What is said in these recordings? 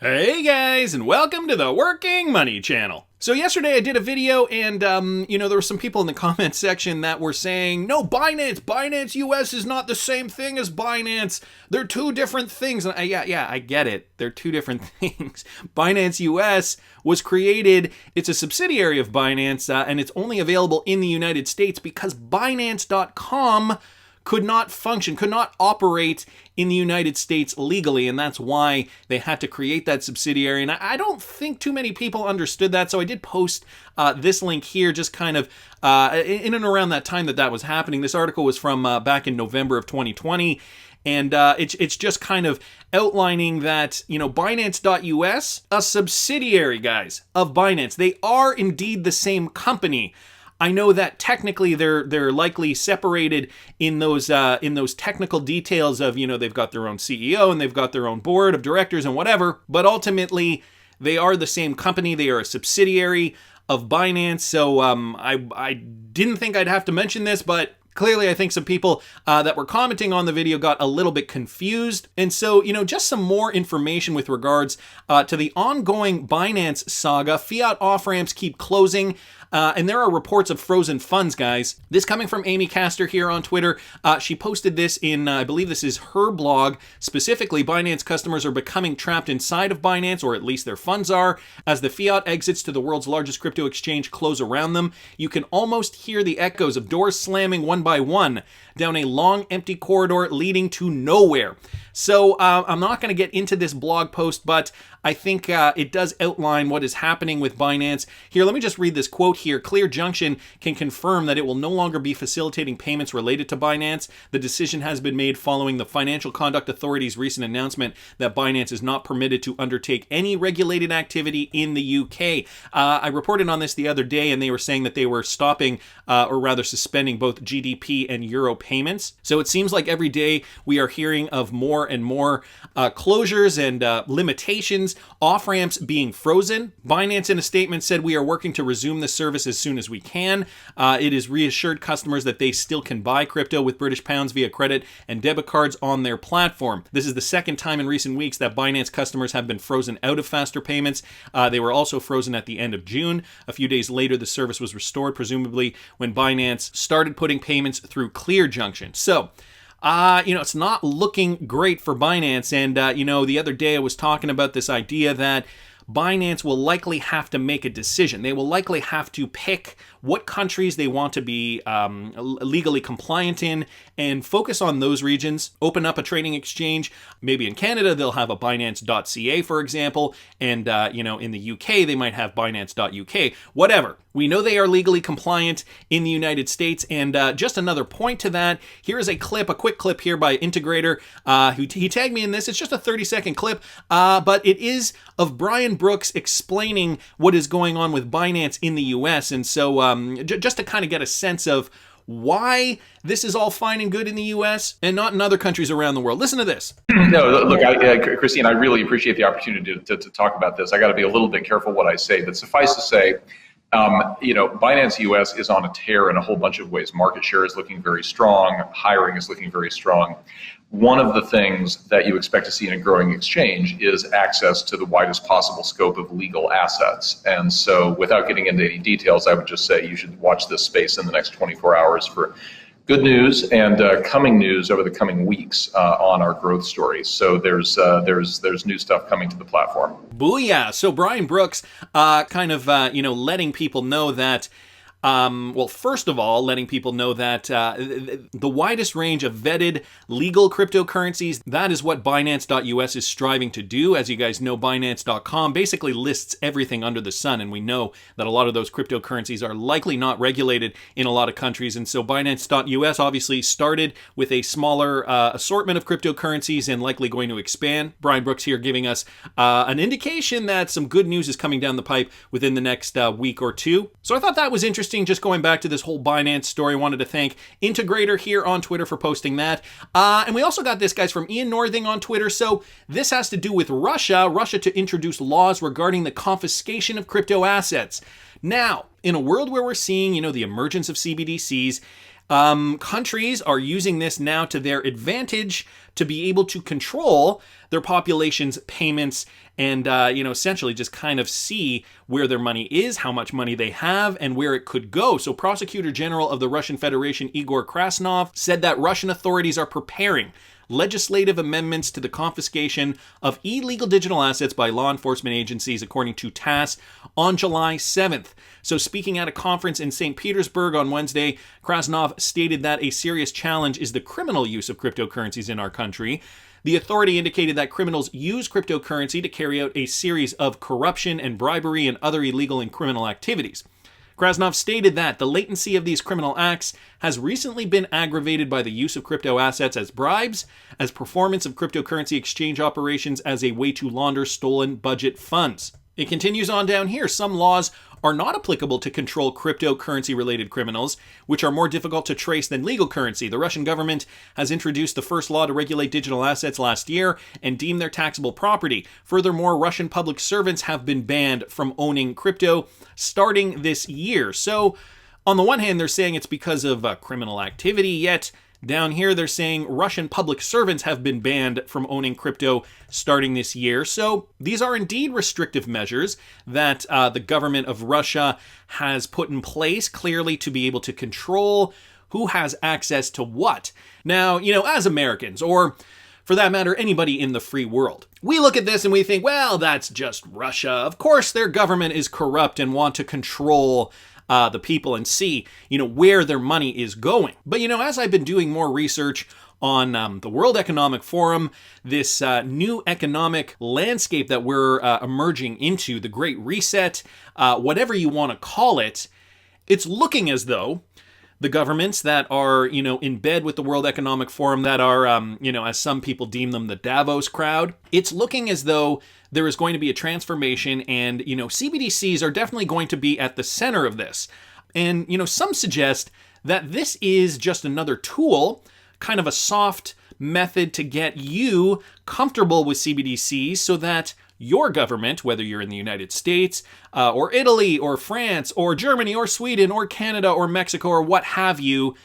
Hey guys, and welcome to the Working Money channel. So yesterday I did a video and, there were some people in the comment section that were saying, no, Binance US is not the same thing as Binance. They're two different things. And I get it. They're two different things. Binance US was created, it's a subsidiary of Binance, and it's only available in the United States because Binance.com could not function, could not operate in the United States legally, and that's why they had to create that subsidiary. And I don't think too many people understood that, so I did post this link here just kind of in and around that time that was happening. This article was from back in November of 2020, and it's just kind of outlining that, Binance.us, a subsidiary, guys, of Binance. They are indeed the same company. I know that technically they're likely separated in those technical details of, they've got their own CEO and they've got their own board of directors and whatever, but ultimately they are the same company. They are a subsidiary of Binance. So I didn't think I'd have to mention this, but clearly, I think some people that were commenting on the video got a little bit confused. And so, just some more information with regards to the ongoing Binance saga. Fiat off-ramps keep closing. And there are reports of frozen funds, guys. This coming from Amy Castor here on Twitter. She posted this in, I believe this is her blog. Specifically, Binance customers are becoming trapped inside of Binance, or at least their funds are. As the fiat exits to the world's largest crypto exchange close around them, you can almost hear the echoes of doors slamming one by one down a long, empty corridor leading to nowhere. So I'm not going to get into this blog post, but I think it does outline what is happening with Binance. Here, let me just read this quote here. Clear Junction can confirm that it will no longer be facilitating payments related to Binance. The decision has been made following the Financial Conduct Authority's recent announcement that Binance is not permitted to undertake any regulated activity in the UK. I reported on this the other day, and they were saying that they were stopping, or rather suspending, both GDP and Euro payments. So it seems like every day we are hearing of more and more closures and limitations, off-ramps being frozen. Binance in a statement said, we are working to resume the service as soon as we can. It has reassured customers that they still can buy crypto with British pounds via credit and debit cards on their platform. This is the second time in recent weeks that Binance customers have been frozen out of faster payments. They were also frozen at the end of June. A few days later, the service was restored, presumably when Binance started putting payments through Clear Junction. So, it's not looking great for Binance. And, the other day I was talking about this idea that Binance will likely have to make a decision. They will likely have to pick what countries they want to be legally compliant in and focus on those regions, open up a trading exchange. Maybe in Canada, they'll have a Binance.ca, for example, and, in the UK, they might have Binance.uk, whatever. We know they are legally compliant in the United States, and just another point to that, here is a quick clip here by Integrator, he tagged me in this. It's just a 30-second clip, but it is of Brian Brooks explaining what is going on with Binance in the US, and so just to kind of get a sense of why this is all fine and good in the US and not in other countries around the world. Listen to this. No, look, Christine, I really appreciate the opportunity to talk about this. I got to be a little bit careful what I say, but suffice to say, Binance US is on a tear in a whole bunch of ways. Market share is looking very strong. Hiring is looking very strong. One of the things that you expect to see in a growing exchange is access to the widest possible scope of legal assets. And so without getting into any details, I would just say you should watch this space in the next 24 hours for good news and coming news over the coming weeks on our growth stories. So there's new stuff coming to the platform. Booyah! So Brian Brooks letting people know that first of all, letting people know that the widest range of vetted legal cryptocurrencies, that is what Binance.us is striving to do. As you guys know, Binance.com basically lists everything under the sun, and we know that a lot of those cryptocurrencies are likely not regulated in a lot of countries. And so Binance.us obviously started with a smaller assortment of cryptocurrencies and likely going to expand. Brian Brooks here giving us an indication that some good news is coming down the pipe within the next week or two. So I thought that was interesting. Just going back to this whole Binance story, I wanted to thank Integrator here on Twitter for posting that. And we also got this, guys, from Ian Northing on Twitter. So this has to do with Russia to introduce laws regarding the confiscation of crypto assets. Now, in a world where we're seeing, the emergence of CBDCs, countries are using this now to their advantage to be able to control their population's payments and, essentially just kind of see where their money is, how much money they have, and where it could go. So Prosecutor General of the Russian Federation, Igor Krasnov, said that Russian authorities are preparing legislative amendments to the confiscation of illegal digital assets by law enforcement agencies, according to TASS, on July 7th. So speaking at a conference in St. Petersburg on Wednesday, Krasnov stated that a serious challenge is the criminal use of cryptocurrencies in our country. The authority indicated that criminals use cryptocurrency to carry out a series of corruption and bribery and other illegal and criminal activities. Krasnov stated that the latency of these criminal acts has recently been aggravated by the use of crypto assets as bribes, as performance of cryptocurrency exchange operations as a way to launder stolen budget funds. It continues on down here. Some laws are not applicable to control cryptocurrency-related criminals, which are more difficult to trace than legal currency. The Russian government has introduced the first law to regulate digital assets last year and deem their taxable property. Furthermore, Russian public servants have been banned from owning crypto starting this year. So, on the one hand, they're saying it's because of criminal activity, yet down here, they're saying Russian public servants have been banned from owning crypto starting this year. So these are indeed restrictive measures that the government of Russia has put in place, clearly to be able to control who has access to what. Now, as Americans, or for that matter, anybody in the free world, we look at this and we think, well, that's just Russia. Of course, their government is corrupt and want to control the people and see, where their money is going. But, as I've been doing more research on the World Economic Forum, this new economic landscape that we're emerging into, the Great Reset, whatever you want to call it, it's looking as though the governments that are, in bed with the World Economic Forum, that are, as some people deem them, the Davos crowd, it's looking as though there is going to be a transformation, and, CBDCs are definitely going to be at the center of this. And, some suggest that this is just another tool, kind of a soft method to get you comfortable with CBDCs so that your government, whether you're in the United States, or Italy, or France, or Germany, or Sweden, or Canada, or Mexico, or what have you,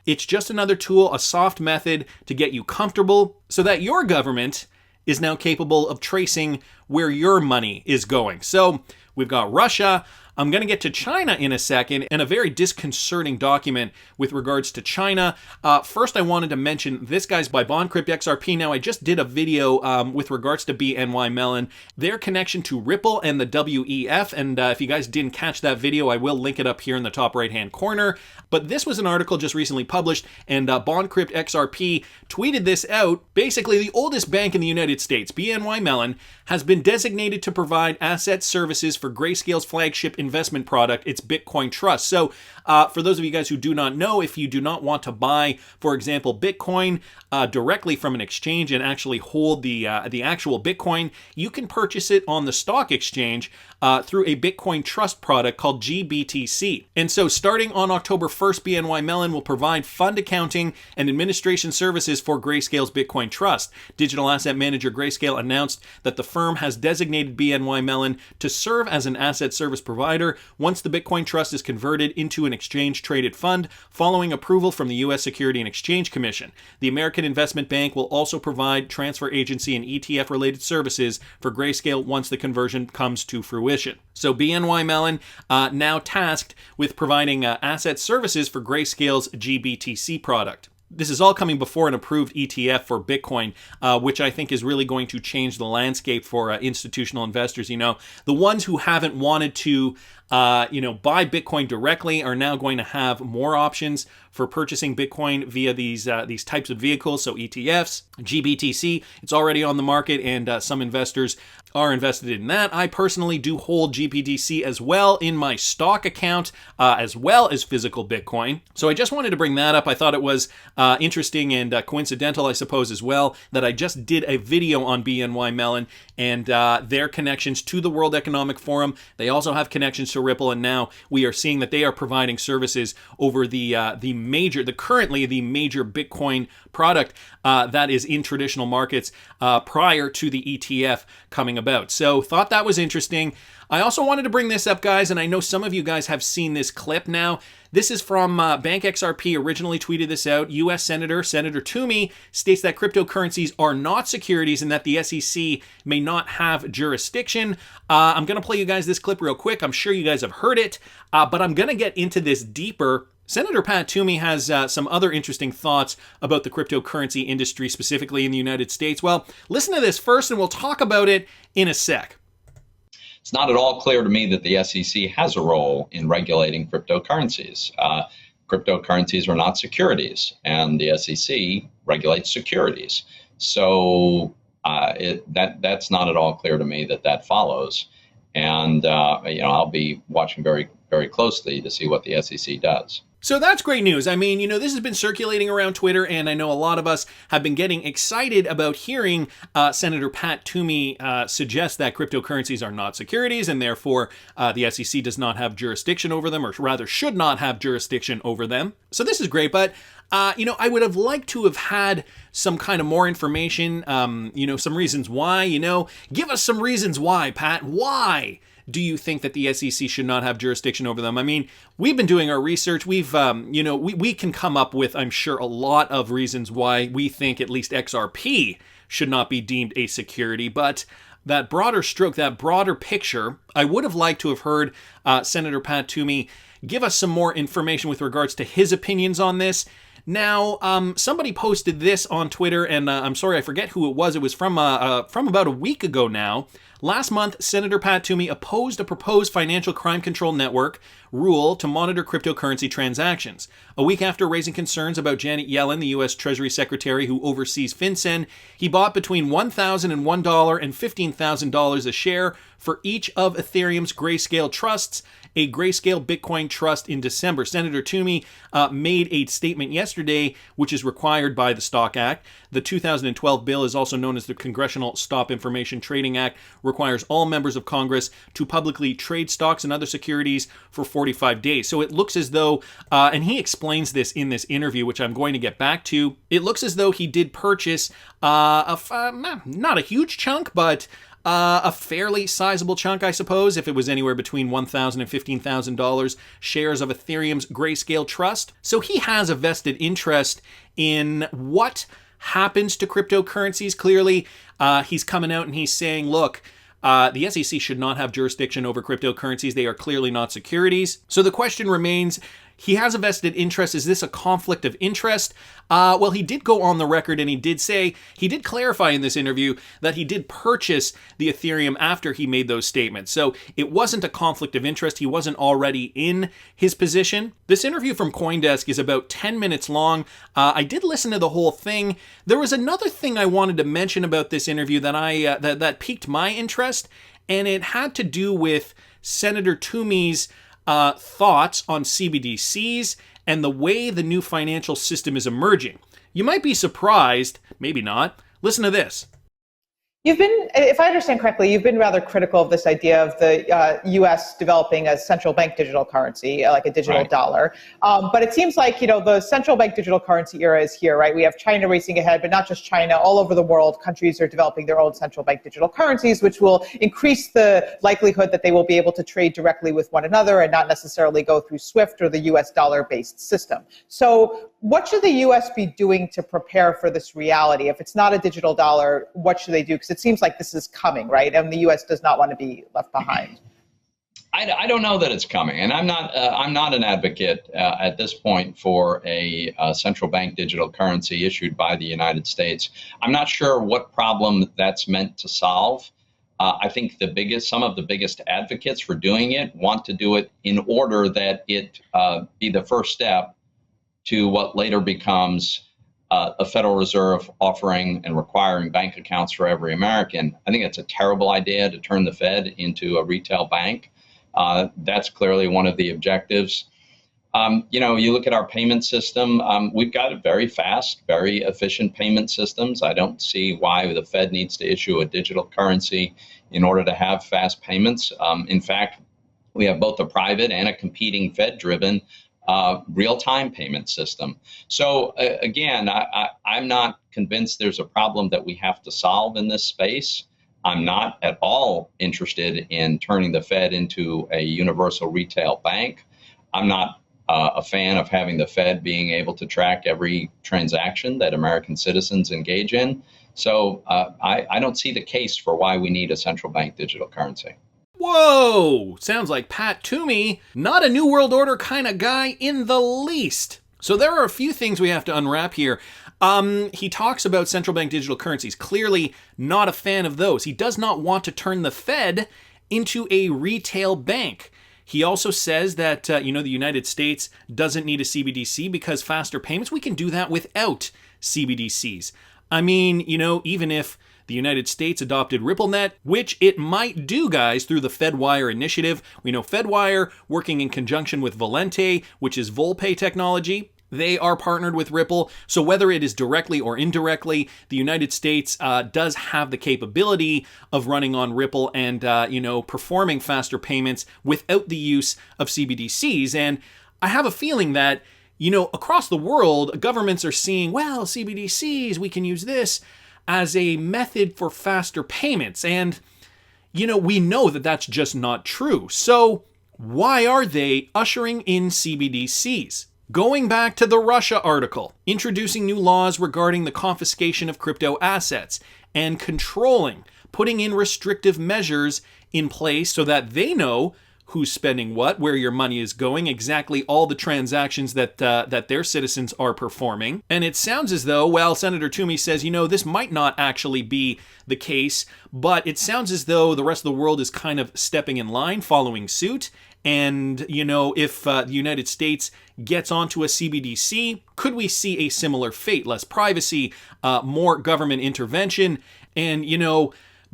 it's just another tool, a soft method to get you comfortable so that your government is now capable of tracing where your money is going. So we've got Russia. I'm going to get to China in a second, and a very disconcerting document with regards to China. First, I wanted to mention this guy's by BondCrypt XRP. Now, I just did a video with regards to BNY Mellon, their connection to Ripple and the WEF, and if you guys didn't catch that video, I will link it up here in the top right-hand corner. But this was an article just recently published, and BondCrypt XRP tweeted this out. Basically, the oldest bank in the United States, BNY Mellon, has been designated to provide asset services for Grayscale's flagship investment product, its Bitcoin Trust. So for those of you guys who do not know, if you do not want to buy, for example, Bitcoin directly from an exchange and actually hold the actual Bitcoin, you can purchase it on the stock exchange through a Bitcoin Trust product called GBTC. And so starting on October 1st, BNY Mellon will provide fund accounting and administration services for Grayscale's Bitcoin Trust. Digital asset manager Grayscale announced that the firm has designated BNY Mellon to serve as an asset service provider once the Bitcoin Trust is converted into an exchange-traded fund following approval from the U.S. Securities and Exchange Commission. The American Investment Bank will also provide transfer agency and ETF-related services for Grayscale once the conversion comes to fruition. So BNY Mellon now tasked with providing asset services for Grayscale's GBTC product. This is all coming before an approved ETF for Bitcoin, which I think is really going to change the landscape for institutional investors. The ones who haven't wanted to, buy Bitcoin directly are now going to have more options for purchasing Bitcoin via these types of vehicles. So ETFs, GBTC, it's already on the market, and some investors are invested in that. I personally do hold GBTC as well in my stock account, as well as physical Bitcoin. So I just wanted to bring that up. I thought it was interesting and coincidental, I suppose, as well, that I just did a video on BNY Mellon and their connections to the World Economic Forum. They also have connections to Ripple, and now we are seeing that they are providing services over currently the major Bitcoin product that is in traditional markets prior to the ETF coming about. So thought that was interesting. I also wanted to bring this up, guys, and I know some of you guys have seen this clip now. This is from Bank XRP, originally tweeted this out. U.S. Senator Toomey, states that cryptocurrencies are not securities and that the SEC may not have jurisdiction. I'm going to play you guys this clip real quick. I'm sure you guys have heard it, but I'm going to get into this deeper. Senator Pat Toomey has some other interesting thoughts about the cryptocurrency industry, specifically in the United States. Well, listen to this first, and we'll talk about it in a sec. It's not at all clear to me that the SEC has a role in regulating cryptocurrencies. Cryptocurrencies are not securities, and the SEC regulates securities. So that's not at all clear to me that follows. And I'll be watching very, very closely to see what the SEC does. So that's great news. I mean, this has been circulating around Twitter, and I know a lot of us have been getting excited about hearing Senator Pat Toomey suggest that cryptocurrencies are not securities, and therefore the SEC does not have jurisdiction over them, or rather should not have jurisdiction over them. So this is great, but I would have liked to have had some kind of more information, some reasons why, give us some reasons why, Pat. Why do you think that the SEC should not have jurisdiction over them? I mean, we've been doing our research. We've, we can come up with, I'm sure, a lot of reasons why we think at least XRP should not be deemed a security. But that broader stroke, that broader picture, I would have liked to have heard Senator Pat Toomey give us some more information with regards to his opinions on this. Now, somebody posted this on Twitter, and I'm sorry, I forget who it was. It was from about a week ago now. Last month, Senator Pat Toomey opposed a proposed Financial Crime Control Network rule to monitor cryptocurrency transactions. A week after raising concerns about Janet Yellen, the U.S. Treasury Secretary who oversees FinCEN, he bought between $1,001 and $15,000 a share for each of Ethereum's Grayscale trusts, a Grayscale Bitcoin trust in December. Senator Toomey made a statement yesterday, which is required by the Stock Act. The 2012 bill is also known as the Congressional Stop Information Trading Act, requires all members of Congress to publicly trade stocks and other securities for 45 days. So it looks as though, and he explains this in this interview, which I'm going to get back to, it looks as though he did purchase not a huge chunk, but a fairly sizable chunk, I suppose, if it was anywhere between $1,000 and $15,000 shares of Ethereum's Grayscale Trust. So he has a vested interest in what happens to cryptocurrencies. Clearly, he's coming out and he's saying, look, the SEC should not have jurisdiction over cryptocurrencies. They are clearly not securities. So the question remains, he has a vested interest. Is this a conflict of interest? Well, he did go on the record and he did clarify in this interview that he did purchase the Ethereum after he made those statements. So it wasn't a conflict of interest. He wasn't already in his position. This interview from CoinDesk is about 10 minutes long. I did listen to the whole thing. There was another thing I wanted to mention about this interview that that piqued my interest, and it had to do with Senator Toomey's thoughts on CBDCs and the way the new financial system is emerging. You might be surprised, maybe not. Listen to this. You've been, if I understand correctly, you've been rather critical of this idea of the U.S. developing a central bank digital currency, like a digital dollar. But it seems like, the central bank digital currency era is here, right? We have China racing ahead, but not just China. All over the world, countries are developing their own central bank digital currencies, which will increase the likelihood that they will be able to trade directly with one another and not necessarily go through SWIFT or the U.S. dollar-based system. So what should the U.S. be doing to prepare for this reality? If it's not a digital dollar, what should they do? Because it seems like this is coming, right? And the U.S. does not want to be left behind. I don't know that it's coming, and I'm not an advocate at this point for a central bank digital currency issued by the United States. I'm not sure what problem that's meant to solve. I think some of the biggest advocates for doing it want to do it in order that it be the first step to what later becomes a Federal Reserve offering and requiring bank accounts for every American. I think it's a terrible idea to turn the Fed into a retail bank. That's clearly one of the objectives. You look at our payment system, we've got a very fast, very efficient payment systems. I don't see why the Fed needs to issue a digital currency in order to have fast payments. In fact, we have both a private and a competing Fed-driven real-time payment system. So again, I'm not convinced there's a problem that we have to solve in this space. I'm not at all interested in turning the Fed into a universal retail bank. I'm not a fan of having the Fed being able to track every transaction that American citizens engage in. So I don't see the case for why we need a central bank digital currency. Whoa! Sounds like Pat Toomey, not a New World Order kind of guy in the least. So there are a few things we have to unwrap here. He talks about central bank digital currencies. Clearly not a fan of those. He does not want to turn the Fed into a retail bank. He also says that, the United States doesn't need a CBDC because faster payments, we can do that without CBDCs. I mean, even if the United States adopted RippleNet, which it might do, guys, through the FedWire initiative. We know FedWire, working in conjunction with Volente, which is Volpay technology, they are partnered with Ripple. So whether it is directly or indirectly, the United States does have the capability of running on Ripple and, performing faster payments without the use of CBDCs. And I have a feeling that, across the world, governments are seeing, well, CBDCs, we can use this as a method for faster payments. And, we know that that's just not true. So why are they ushering in CBDCs? Going back to the Russia article, introducing new laws regarding the confiscation of crypto assets and putting in restrictive measures in place so that they know who's spending what, where your money is going, exactly all the transactions that their citizens are performing. And it sounds as though, well, Senator Toomey says, this might not actually be the case, but it sounds as though the rest of the world is kind of stepping in line, following suit. And, if the United States gets onto a CBDC, could we see a similar fate? Less privacy, more government intervention, and,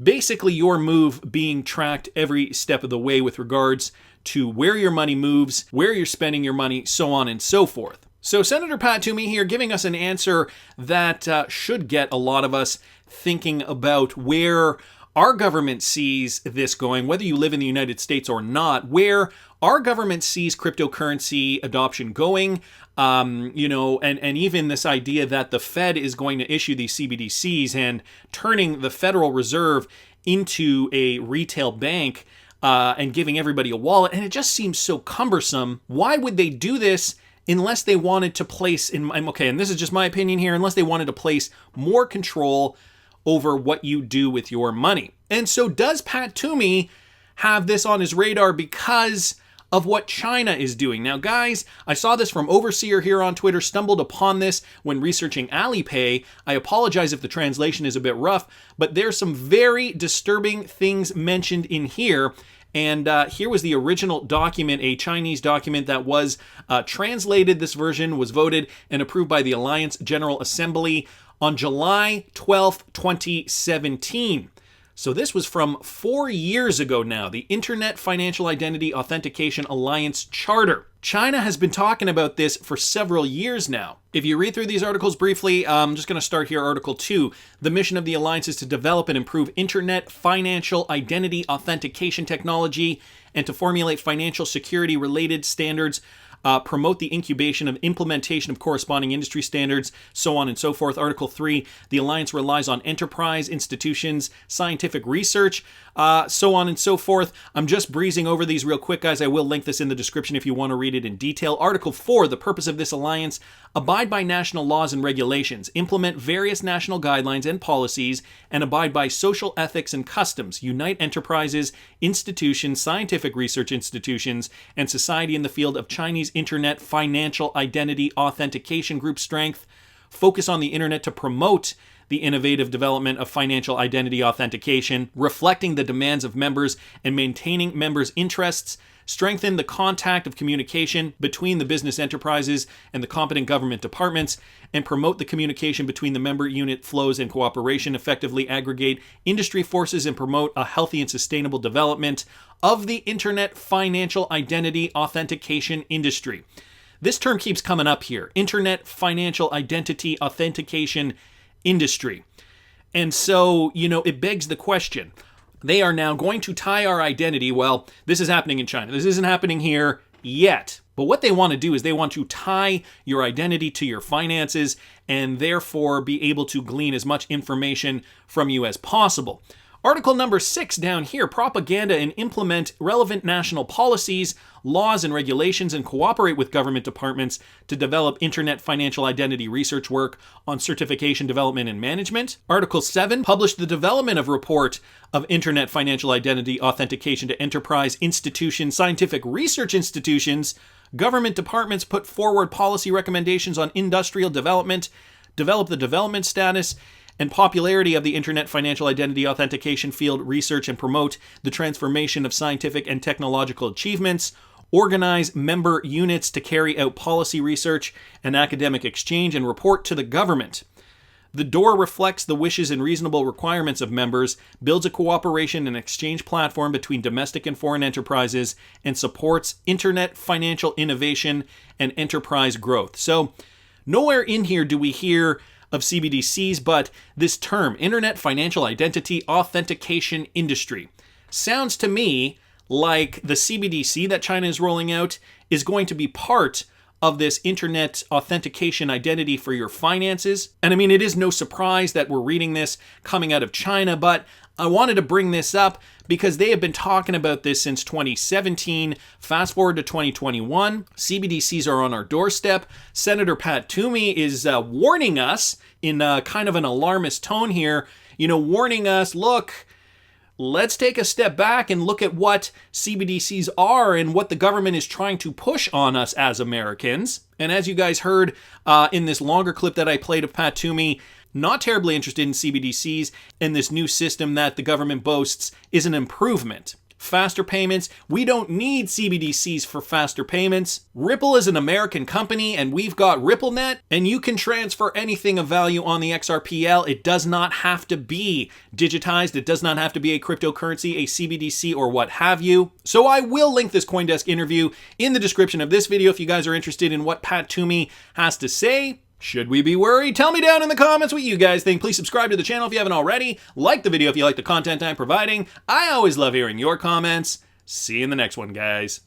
basically your move being tracked every step of the way with regards to where your money moves, where you're spending your money, so on and so forth. So Senator Pat Toomey here giving us an answer that should get a lot of us thinking about where our government sees this going, whether you live in the United States or not, where our government sees cryptocurrency adoption going, and even this idea that the Fed is going to issue these CBDCs and turning the Federal Reserve into a retail bank and giving everybody a wallet. And it just seems so cumbersome. Why would they do this unless they wanted to place, and this is just my opinion here, unless they wanted to place more control over what you do with your money? And so does Pat Toomey have this on his radar because of what China is doing? Now, guys, I saw this from Overseer here on Twitter, stumbled upon this when researching Alipay. I apologize if the translation is a bit rough, but there's some very disturbing things mentioned in here. And here was the original document, a Chinese document that was translated. This version was voted and approved by the Alliance General Assembly on July 12th, 2017. So this was from 4 years ago now, the Internet Financial Identity Authentication Alliance Charter. China has been talking about this for several years now. If you read through these articles briefly, I'm just going to start here, Article 2. The mission of the alliance is to develop and improve Internet Financial Identity Authentication technology and to formulate financial security-related standards, promote the incubation of implementation of corresponding industry standards, so on and so forth. Article 3, the alliance relies on enterprise, institutions, scientific research, so on and so forth. I'm just breezing over these real quick, guys. I will link this in the description if you want to read it in detail. Article 4, the purpose of this alliance: abide by national laws and regulations, implement various national guidelines and policies, and abide by social ethics and customs, unite enterprises, institutions, scientific research institutions, and society in the field of Chinese Internet Financial Identity Authentication Group strength, focus on the internet to promote the innovative development of financial identity authentication, reflecting the demands of members and maintaining members' interests, strengthen the contact of communication between the business enterprises and the competent government departments, and promote the communication between the member unit flows and cooperation, effectively aggregate industry forces and promote a healthy and sustainable development of the Internet Financial Identity Authentication industry. This term keeps coming up here, Internet Financial Identity Authentication industry. And so, it begs the question. They are now going to tie our identity. Well, this is happening in China. This isn't happening here yet. But what they want to do is they want to tie your identity to your finances and therefore be able to glean as much information from you as possible. Article number 6 down here, propaganda and implement relevant national policies, laws, and regulations, and cooperate with government departments to develop internet financial identity research work on certification development and management. Article 7, publish the development of report of internet financial identity authentication to enterprise institutions, scientific research institutions, government departments, put forward policy recommendations on industrial development, develop the development status and popularity of the internet financial identity authentication field research, and promote the transformation of scientific and technological achievements, organize member units to carry out policy research and academic exchange, and report to the government. The DOOR reflects the wishes and reasonable requirements of members, builds a cooperation and exchange platform between domestic and foreign enterprises, and supports internet financial innovation and enterprise growth. So, nowhere in here do we hear of CBDCs, but this term, Internet Financial Identity Authentication Industry, sounds to me like the CBDC that China is rolling out is going to be part of this internet authentication identity for your finances. And I mean, it is no surprise that we're reading this coming out of China, but I wanted to bring this up because they have been talking about this since 2017. Fast forward to 2021, CBDCs are on our doorstep. Senator Pat Toomey is warning us in kind of an alarmist tone here, warning us, look, let's take a step back and look at what CBDCs are and what the government is trying to push on us as Americans. And as you guys heard in this longer clip that I played of Pat Toomey, not terribly interested in CBDCs, and this new system that the government boasts is an improvement. Faster payments, we don't need CBDCs for faster payments. Ripple is an American company and we've got RippleNet, and you can transfer anything of value on the XRPL. It does not have to be digitized. It does not have to be a cryptocurrency, a CBDC, or what have you. So I will link this CoinDesk interview in the description of this video if you guys are interested in what Pat Toomey has to say. Should we be worried? Tell me down in the comments what you guys think. Please subscribe to the channel if you haven't already. Like the video if you like the content I'm providing. I always love hearing your comments. See you in the next one, guys.